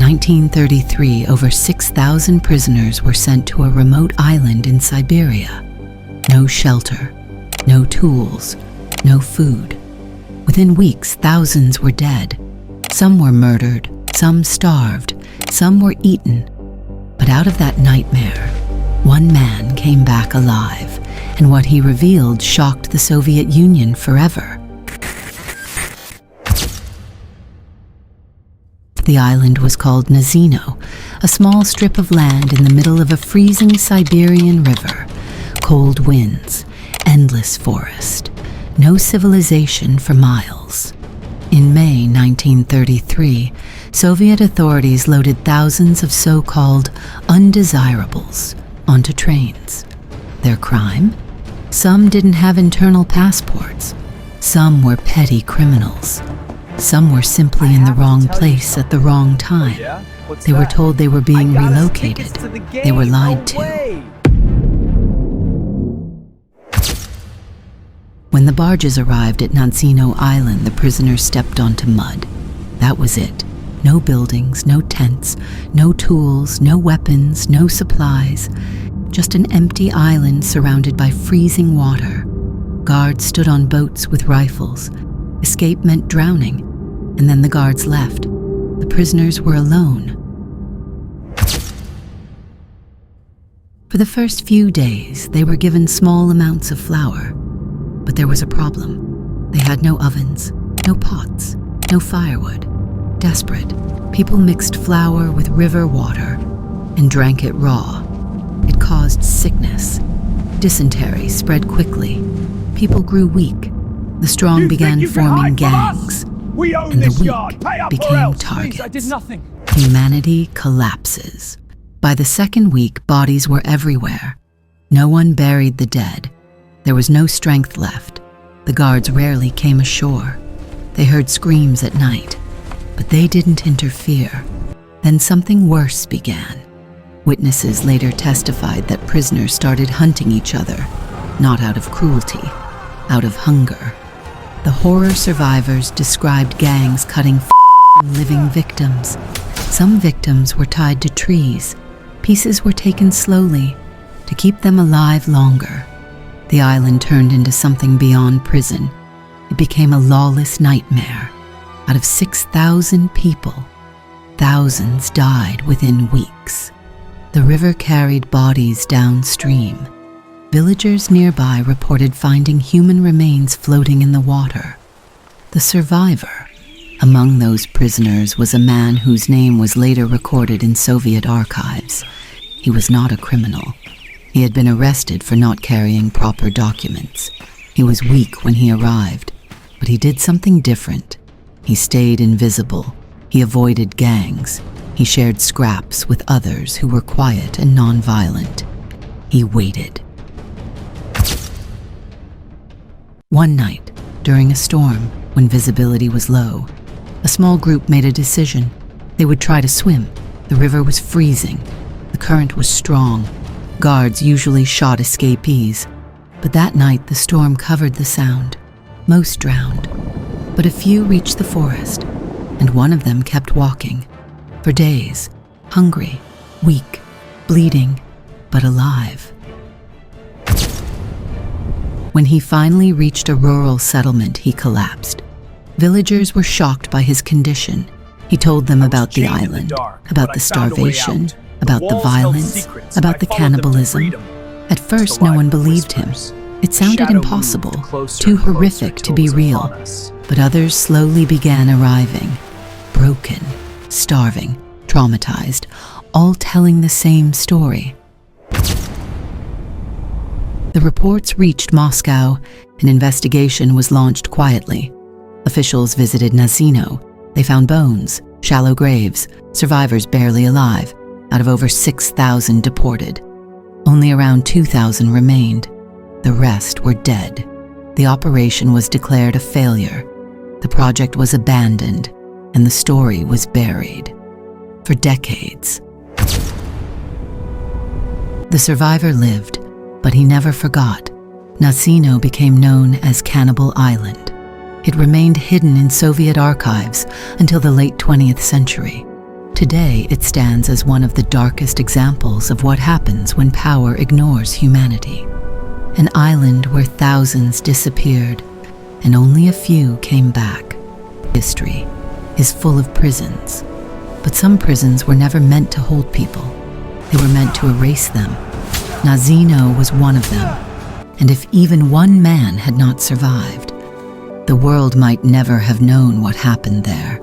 1933, over 6,000 prisoners were sent to a remote island in Siberia. No shelter, no tools, no food. Within weeks, thousands were dead. Some were murdered, some starved, some were eaten. But out of that nightmare, one man came back alive, and what he revealed shocked the Soviet Union forever. The island was called Nazino, a small strip of land in the middle of a freezing Siberian river. Cold winds, endless forest, no civilization for miles. In May 1933, Soviet authorities loaded thousands of so-called undesirables onto trains. Their crime? Some didn't have internal passports. Some were petty criminals. Some were simply in the wrong place at the wrong time. They were told they were being relocated. They were lied to. When the barges arrived at Nazino Island, the prisoners stepped onto mud. That was it. No buildings, no tents, no tools, no weapons, no supplies. Just an empty island surrounded by freezing water. Guards stood on boats with rifles. Escape meant drowning. And then the guards left. The prisoners were alone. For the first few days, they were given small amounts of flour. But there was a problem. They had no ovens, no pots, no firewood. Desperate, people mixed flour with river water and drank it raw. It caused sickness. Dysentery spread quickly. People grew weak. The strong began forming gangs. And the weak became targets. Humanity collapses. By the second week, bodies were everywhere. No one buried the dead. There was no strength left. The guards rarely came ashore. They heard screams at night, but they didn't interfere. Then something worse began. Witnesses later testified that prisoners started hunting each other, not out of cruelty, out of hunger. The horror survivors described gangs cutting living victims. Some victims were tied to trees. Pieces were taken slowly to keep them alive longer. The island turned into something beyond prison. It became a lawless nightmare. Out of 6,000 people, thousands died within weeks. The river carried bodies downstream. Villagers nearby reported finding human remains floating in the water. The survivor among those prisoners was a man whose name was later recorded in Soviet archives. He was not a criminal. He had been arrested for not carrying proper documents. He was weak when he arrived, but he did something different. He stayed invisible. He avoided gangs. He shared scraps with others who were quiet and nonviolent. He waited. One night, during a storm, when visibility was low, a small group made a decision. They would try to swim. The river was freezing. The current was strong. Guards usually shot escapees, but that night the storm covered the sound. Most drowned, but a few reached the forest, and one of them kept walking. For days, hungry, weak, bleeding, but alive. When he finally reached a rural settlement, he collapsed. Villagers were shocked by his condition. He told them about the island, about the starvation, about the violence, about the cannibalism. At first, no one believed him. It sounded impossible, too horrific to be real. But others slowly began arriving, broken, starving, traumatized, all telling the same story. The reports reached Moscow. An investigation was launched quietly. Officials visited Nazino. They found bones, shallow graves, survivors barely alive, out of over 6,000 deported. Only around 2,000 remained. The rest were dead. The operation was declared a failure. The project was abandoned, and the story was buried. For decades. The survivor lived, but he never forgot. Nazino became known as Cannibal Island. It remained hidden in Soviet archives until the late 20th century. Today, it stands as one of the darkest examples of what happens when power ignores humanity. An island where thousands disappeared and only a few came back. History is full of prisons, but some prisons were never meant to hold people. They were meant to erase them. Nazino was one of them, and if even one man had not survived, the world might never have known what happened there.